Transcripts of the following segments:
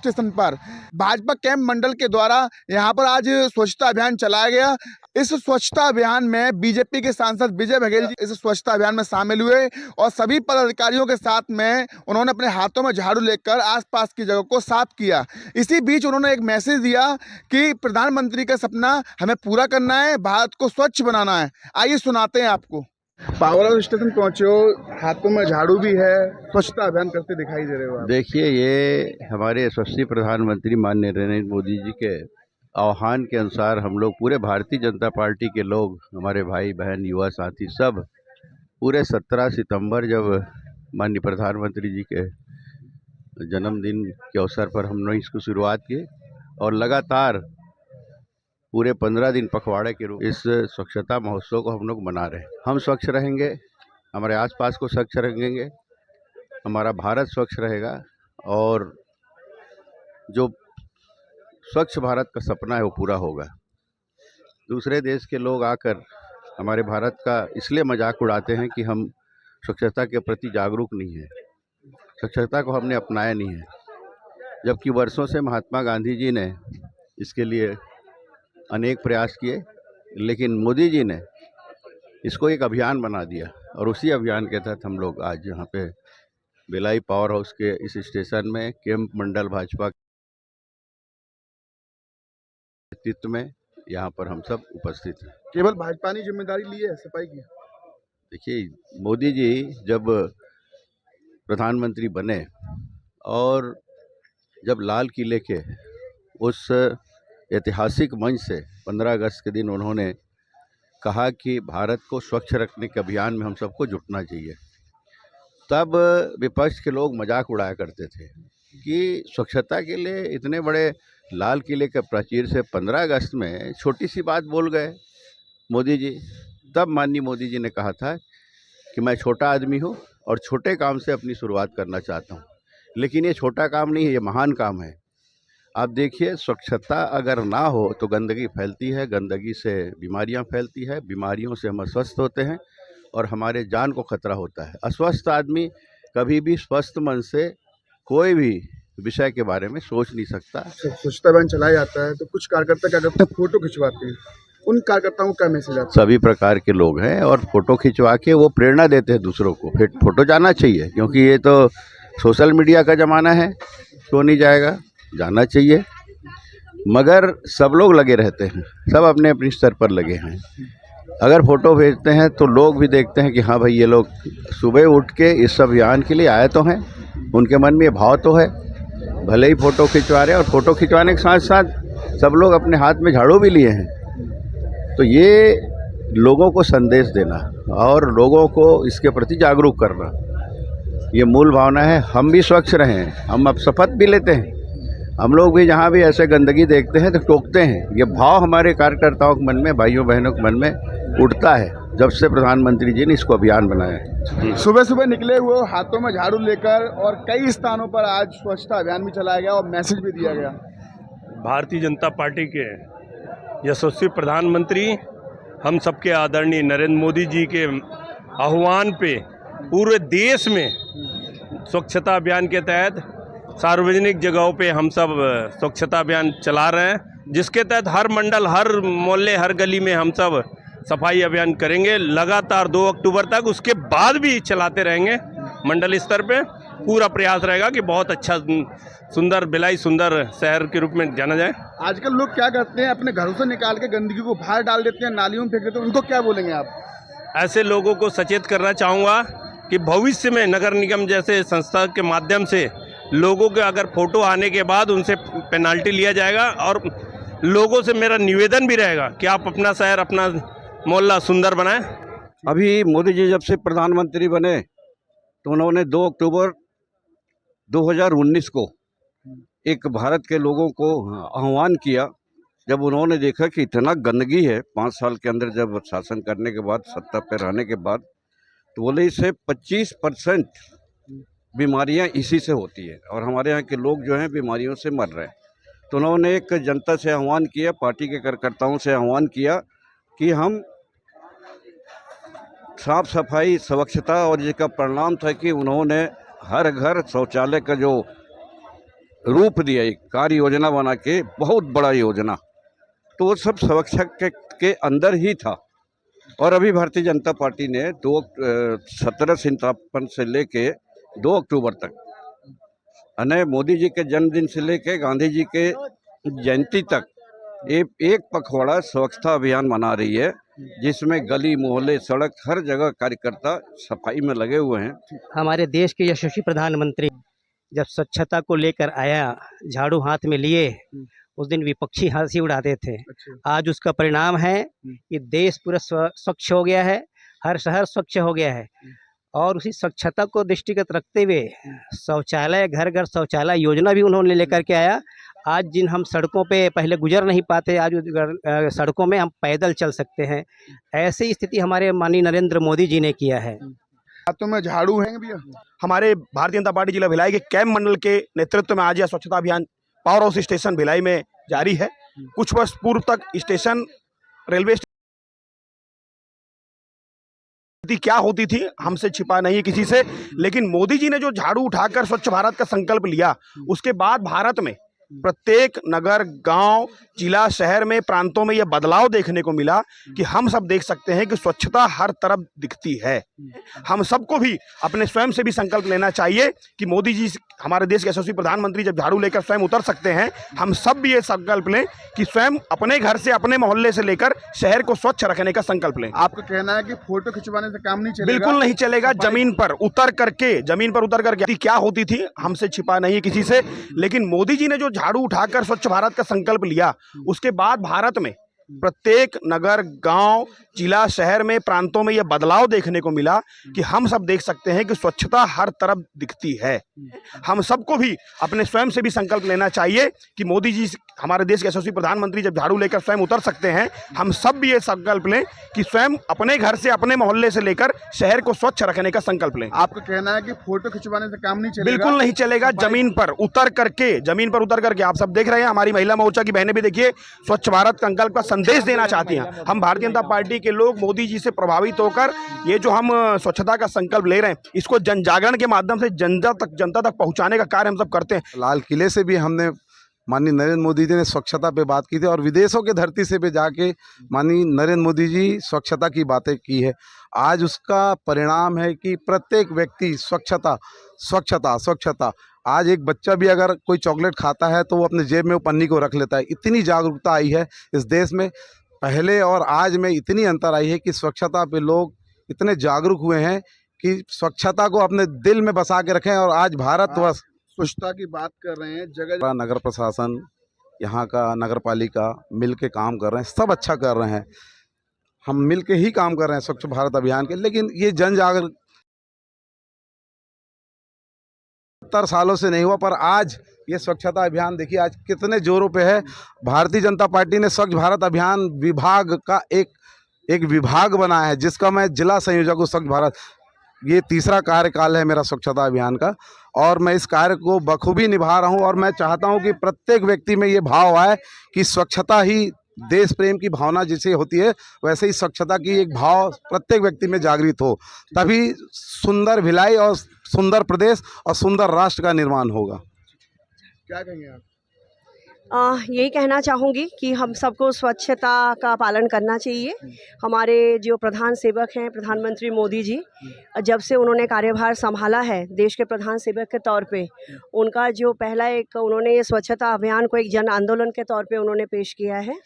Station पर Bhajpa camp मंडल के द्वारा यहाँ पर आज स्वच्छता अभियान चलाया गया। इस स्वच्छता अभियान में बीजेपी के सांसद विजय बघेल जी इस स्वच्छता अभियान में शामिल हुए और सभी पदाधिकारियों के साथ में उन्होंने अपने हाथों में झाड़ू लेकर आसपास की जगह को साफ किया। इसी बीच उन्होंने एक मैसेज दिया कि प्रधानमंत्री का सपना हमें पूरा करना है, भारत को स्वच्छ बनाना है। आइए सुनाते हैं आपको। पावर हाउस स्टेशन पहुंचे हो, हाथों में झाड़ू भी है, स्वच्छता अभियान करते दिखाई दे रहे हो आप। देखिए, ये हमारे यशस्वी प्रधानमंत्री माननीय नरेंद्र मोदी जी के आह्वान के अनुसार हम लोग पूरे भारतीय जनता पार्टी के लोग, हमारे भाई बहन युवा साथी सब पूरे 17 सितंबर जब माननीय प्रधानमंत्री जी के जन्मदिन के अवसर पर हमने इसको शुरुआत की और लगातार पूरे 15 दिन पखवाड़े के रूप इस स्वच्छता महोत्सव को हम लोग मना रहे हैं। हम स्वच्छ रहेंगे, हमारे आसपास को स्वच्छ रखेंगे, हमारा भारत स्वच्छ रहेगा और जो स्वच्छ भारत का सपना है वो पूरा होगा। दूसरे देश के लोग आकर हमारे भारत का इसलिए मजाक उड़ाते हैं कि हम स्वच्छता के प्रति जागरूक नहीं हैं, स्वच्छता को हमने अपनाया नहीं है, जबकि वर्षों से महात्मा गांधी जी ने इसके लिए अनेक प्रयास किए, लेकिन मोदी जी ने इसको एक अभियान बना दिया और उसी अभियान के तहत हम लोग आज यहाँ पे भिलाई पावर हाउस के इस स्टेशन में कैंप मंडल भाजपा के नेतृत्व में यहाँ पर हम सब उपस्थित हैं। केवल भाजपा ने जिम्मेदारी ली है सफाई की? देखिए, मोदी जी जब प्रधानमंत्री बने और जब लाल किले के उस ऐतिहासिक मंच से 15 अगस्त के दिन उन्होंने कहा कि भारत को स्वच्छ रखने के अभियान में हम सबको जुटना चाहिए, तब विपक्ष के लोग मजाक उड़ाया करते थे कि स्वच्छता के लिए इतने बड़े लाल किले के प्राचीर से 15 अगस्त में छोटी सी बात बोल गए मोदी जी। तब माननीय मोदी जी ने कहा था कि मैं छोटा आदमी हूँ और छोटे काम से अपनी शुरुआत करना चाहता हूँ, लेकिन ये छोटा काम नहीं है, ये महान काम है। आप देखिए, स्वच्छता अगर ना हो तो गंदगी फैलती है, गंदगी से बीमारियां फैलती है, बीमारियों से हम अस्वस्थ होते हैं और हमारे जान को खतरा होता है। अस्वस्थ आदमी कभी भी स्वस्थ मन से कोई भी विषय के बारे में सोच नहीं सकता। स्वच्छता अभियान चलाया जाता है तो कुछ कार्यकर्ता क्या करते हैं, फोटो खिंचवाते हैं। उन कार्यकर्ताओं को क्या मैसेज आता है? सभी प्रकार के लोग हैं और फोटो खिंचवा के वो प्रेरणा देते हैं दूसरों को। फिर फोटो जाना चाहिए, क्योंकि ये तो सोशल मीडिया का ज़माना है, क्यों नहीं जाएगा, जाना चाहिए। मगर सब लोग लगे रहते हैं, सब अपने अपने स्तर पर लगे हैं। अगर फ़ोटो भेजते हैं तो लोग भी देखते हैं कि हाँ भाई, ये लोग सुबह उठ के इस अभियान के लिए आए तो हैं, उनके मन में ये भाव तो है। भले ही फ़ोटो खिंचवा रहे हैं और फ़ोटो खिंचवाने के साथ साथ सब लोग अपने हाथ में झाड़ू भी लिए हैं। तो ये लोगों को संदेश देना और लोगों को इसके प्रति जागरूक करना, ये मूल भावना है। हम भी स्वच्छ रहें, हम अब शपथ भी लेते हैं। हम लोग भी जहाँ भी ऐसे गंदगी देखते हैं तो टोकते हैं। ये भाव हमारे कार्यकर्ताओं के मन में, भाइयों बहनों के मन में उठता है जब से प्रधानमंत्री जी ने इसको अभियान बनाया है। सुबह सुबह निकले हुए हाथों में झाड़ू लेकर और कई स्थानों पर आज स्वच्छता अभियान भी चलाया गया और मैसेज भी दिया गया। भारतीय जनता पार्टी के यशस्वी प्रधानमंत्री हम सबके आदरणीय नरेंद्र मोदी जी के आह्वान पे पूरे देश में स्वच्छता अभियान के तहत सार्वजनिक जगहों पे हम सब स्वच्छता अभियान चला रहे हैं, जिसके तहत हर मंडल, हर मोहल्ले, हर गली में हम सब सफाई अभियान करेंगे लगातार 2 अक्टूबर तक। उसके बाद भी चलाते रहेंगे। मंडल स्तर पे पूरा प्रयास रहेगा कि बहुत अच्छा सुंदर भिलाई सुंदर शहर के रूप में जाना जाए। आजकल लोग क्या करते हैं, अपने घरों से निकाल के गंदगी को बाहर डाल देते हैं, नालियों में फेंक देते हैं, उनको क्या बोलेंगे आप? ऐसे लोगों को सचेत करना चाहूँगा कि भविष्य में नगर निगम जैसे संस्था के माध्यम से लोगों के अगर फोटो आने के बाद उनसे पेनाल्टी लिया जाएगा। और लोगों से मेरा निवेदन भी रहेगा कि आप अपना शहर, अपना मोहल्ला सुंदर बनाएं। अभी मोदी जी जब से प्रधानमंत्री बने तो उन्होंने 2 अक्टूबर 2019 को एक भारत के लोगों को आह्वान किया। जब उन्होंने देखा कि इतना गंदगी है 5 साल के अंदर, जब शासन करने के बाद, सत्ता पर रहने के बाद, तो बोले इससे 25% बीमारियां इसी से होती है और हमारे यहाँ के लोग जो हैं बीमारियों से मर रहे हैं। तो उन्होंने एक जनता से आह्वान किया, पार्टी के कार्यकर्ताओं से आह्वान किया कि हम साफ सफाई, स्वच्छता, और जिसका परिणाम था कि उन्होंने हर घर शौचालय का जो रूप दिया, एक कार्य योजना बना के, बहुत बड़ा योजना, तो वो सब स्वच्छता के अंदर ही था। और अभी भारतीय जनता पार्टी ने 1757 से लेके 2 अक्टूबर तक, यानी मोदी जी के जन्मदिन से लेके गांधी जी के जयंती तक एक पखवाड़ा स्वच्छता अभियान मना रही है, जिसमें गली मोहल्ले सड़क हर जगह कार्यकर्ता सफाई में लगे हुए हैं। हमारे देश के यशस्वी प्रधानमंत्री जब स्वच्छता को लेकर आया, झाड़ू हाथ में लिए, उस दिन विपक्षी हंसी उड़ाते थे। आज उसका परिणाम है कि देश पूरा स्वच्छ हो गया है, हर शहर स्वच्छ हो गया है। और उसी स्वच्छता को दृष्टिगत रखते हुए शौचालय, घर घर शौचालय योजना भी उन्होंने लेकर के आया। आज जिन हम सड़कों पे पहले गुजर नहीं पाते, आज सड़कों में हम पैदल चल सकते हैं। ऐसी स्थिति हमारे माननीय नरेंद्र मोदी जी ने किया है। हाथों में झाड़ू है भैया। हमारे भारतीय जनता पार्टी जिला भिलाई के कैंप मंडल के नेतृत्व में आज यह स्वच्छता अभियान पावर हाउस स्टेशन भिलाई में जारी है। कुछ वर्ष पूर्व तक स्टेशन रेलवे स्थिति क्या होती थी हमसे छिपा नहीं है किसी से, लेकिन मोदी जी ने जो झाड़ू उठाकर स्वच्छ भारत का संकल्प लिया, उसके बाद भारत में प्रत्येक नगर, गांव, जिला, शहर में, प्रांतों में यह बदलाव देखने को मिला कि हम सब देख सकते हैं कि स्वच्छता हर तरफ दिखती है। हम सबको भी अपने स्वयं से भी संकल्प लेना चाहिए कि मोदी जी, हमारे देश के यशस्वी प्रधानमंत्री जब झाड़ू लेकर स्वयं उतर सकते हैं, हम सब भी ये संकल्प लें कि स्वयं अपने घर से, अपने मोहल्ले से लेकर शहर को स्वच्छ रखने का संकल्प लें। आपका कहना है कि फोटो खिंचवाने से काम नहीं चलेगा? बिल्कुल नहीं चलेगा। जमीन पर उतर करके क्या होती थी हमसे छिपा नहीं है किसी से, लेकिन मोदी जी ने जो झाड़ू उठाकर स्वच्छ भारत का संकल्प लिया, उसके बाद भारत में प्रत्येक नगर, गांव, जिला, शहर में, प्रांतों में यह बदलाव देखने को मिला कि हम सब देख सकते हैं कि स्वच्छता हर तरफ दिखती है। हम सबको भी अपने स्वयं से भी संकल्प लेना चाहिए कि मोदी जी, हमारे देश के यशस्वी प्रधानमंत्री जब झाड़ू लेकर स्वयं उतर सकते हैं, हम सब भी ये संकल्प लें कि स्वयं अपने घर से, अपने मोहल्ले से लेकर शहर को स्वच्छ रखने का संकल्प लें। आपका कहना है कि फोटो खिंचवाने से काम नहीं चलेगा? बिल्कुल नहीं चलेगा। जमीन पर उतर करके आप सब देख रहे हैं, हमारी महिला मोर्चा की बहनें भी देखिए स्वच्छ भारत संकल्प का संदेश देना चाहती हैं। हम भारतीय जनता पार्टी के लोग मोदी जी से प्रभावित होकर ये जो हम स्वच्छता का संकल्प ले रहे हैं, इसको जन जागरण के माध्यम से जनता तक पहुंचाने का कार्य हम सब करते हैं। लाल किले से भी हमने माननीय नरेंद्र मोदी जी ने स्वच्छता पे बात की थी, और विदेशों के धरती से भी जाके माननीय नरेंद्र मोदी जी स्वच्छता की बातें की है। आज उसका परिणाम है कि प्रत्येक व्यक्ति स्वच्छता स्वच्छता स्वच्छता। आज एक बच्चा भी अगर कोई चॉकलेट खाता है तो वो अपने जेब में वो पन्नी को रख लेता है। इतनी जागरूकता आई है इस देश में, पहले और आज में इतनी अंतर आई है कि स्वच्छता पे लोग इतने जागरूक हुए हैं कि स्वच्छता को अपने दिल में बसा के रखें। और आज भारतवर्ष स्वच्छता की बात कर रहे हैं, जगह नगर प्रशासन, यहाँ का नगर पालिका मिल के काम कर रहे हैं, सब अच्छा कर रहे हैं। हम मिल के ही काम कर रहे हैं स्वच्छ भारत अभियान के। लेकिन ये जन जागरूक 70 सालों से नहीं हुआ, पर आज ये स्वच्छता अभियान देखिए आज कितने जोरों पे है। भारतीय जनता पार्टी ने स्वच्छ भारत अभियान विभाग का एक विभाग बनाया है, जिसका मैं जिला संयोजक हूँ स्वच्छ भारत। ये तीसरा कार्यकाल है मेरा स्वच्छता अभियान का, और मैं इस कार्य को बखूबी निभा रहा हूँ। और मैं चाहता हूँ कि प्रत्येक व्यक्ति में ये भाव आए कि स्वच्छता ही देश प्रेम की भावना जैसे होती है, वैसे ही स्वच्छता की एक भाव प्रत्येक व्यक्ति में जागृत हो, तभी सुंदर भिलाई और सुंदर प्रदेश और सुंदर राष्ट्र का निर्माण होगा। क्या कहेंगे आप? यही कहना चाहूँगी कि हम सबको स्वच्छता का पालन करना चाहिए। हमारे जो प्रधान सेवक हैं प्रधानमंत्री मोदी जी, जब से उन्होंने कार्यभार संभाला है देश के प्रधान सेवक के तौर पे, उनका जो पहला एक उन्होंने ये स्वच्छता अभियान को एक जन आंदोलन के तौर पे उन्होंने पेश किया है।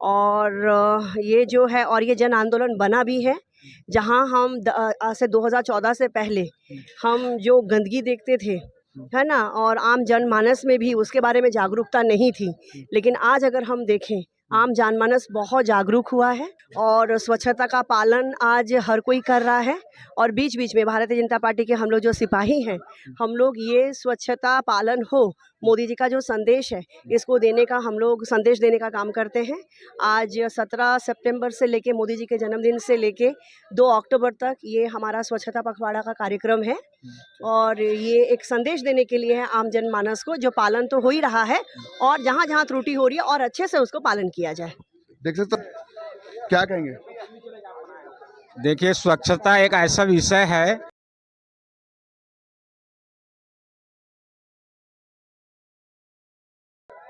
और ये जो है, और ये जन आंदोलन बना भी है, जहाँ हम आज से 2014 से पहले हम जो गंदगी देखते थे, है ना, और आम जनमानस में भी उसके बारे में जागरूकता नहीं थी, लेकिन आज अगर हम देखें आम जनमानस बहुत जागरूक हुआ है और स्वच्छता का पालन आज हर कोई कर रहा है। और बीच बीच में भारतीय जनता पार्टी के हम लोग जो सिपाही हैं, हम लोग ये स्वच्छता पालन हो, मोदी जी का जो संदेश है इसको देने का, हम लोग संदेश देने का काम करते हैं। आज 17 सितंबर से लेके मोदी जी के जन्मदिन से लेके 2 अक्टूबर तक ये हमारा स्वच्छता पखवाड़ा का कार्यक्रम है, और ये एक संदेश देने के लिए है आम जनमानस को, जो पालन तो हो ही रहा है, और जहाँ जहाँ त्रुटि हो रही है और अच्छे से उसको पालन किया जाए। देख सकते, क्या कहेंगे? देखिए, स्वच्छता एक ऐसा विषय है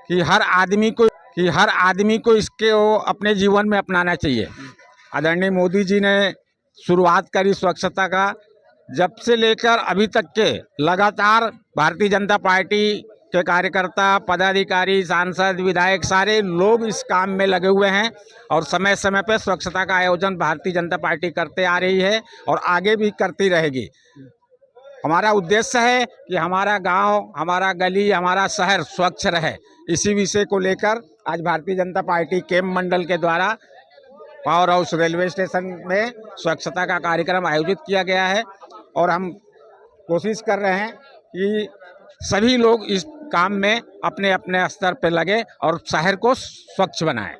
कि हर आदमी को इसके वो अपने जीवन में अपनाना चाहिए। आदरणीय मोदी जी ने शुरुआत करी स्वच्छता का, जब से लेकर अभी तक के लगातार भारतीय जनता पार्टी के कार्यकर्ता, पदाधिकारी, सांसद, विधायक सारे लोग इस काम में लगे हुए हैं और समय समय पर स्वच्छता का आयोजन भारतीय जनता पार्टी करते आ रही है और आगे भी करती रहेगी। हमारा उद्देश्य है कि हमारा गांव, हमारा गली, हमारा शहर स्वच्छ रहे। इसी विषय को लेकर आज भारतीय जनता पार्टी कैंप मंडल के द्वारा पावर हाउस रेलवे स्टेशन में स्वच्छता का कार्यक्रम आयोजित किया गया है और हम कोशिश कर रहे हैं कि सभी लोग इस काम में अपने अपने स्तर पर लगे और शहर को स्वच्छ बनाएं।